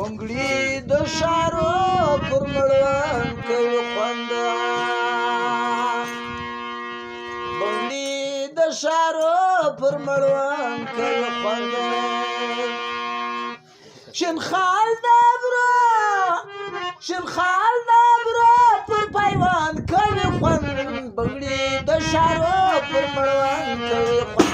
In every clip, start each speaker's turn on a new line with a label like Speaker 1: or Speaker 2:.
Speaker 1: بنګړي د شارو پر مړوند کوي خوند بنګړي د شارو پر مړوند کوي خوند شین خال د برو پر پیوند کوي خوند بنګړي د شارو پر مړوند کوي خوند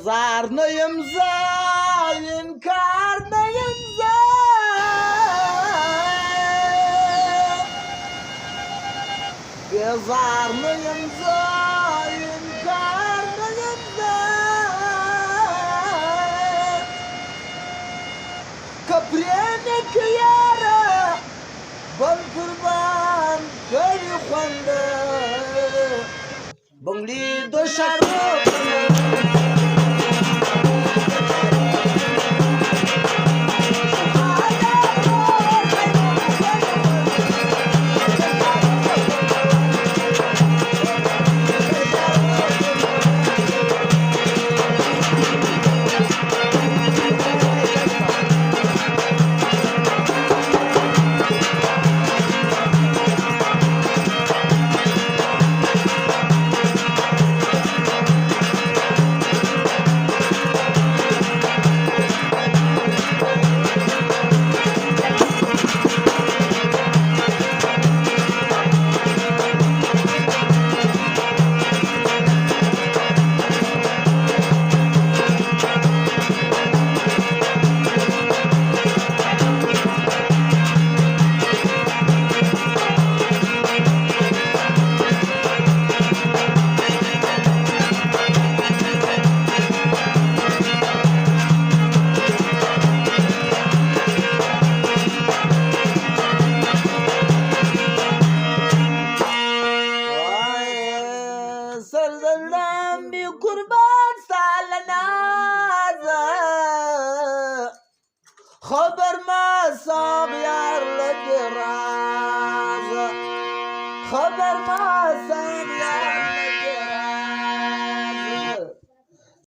Speaker 1: زار نیم زه انکار نیم زه بیزار نیم زه انکار نیم زه که پرېنه که یاره بند پر بند کوي خوند بنګړي د شارو خبر ما صاب یار لدی راز خبر ما صاب یار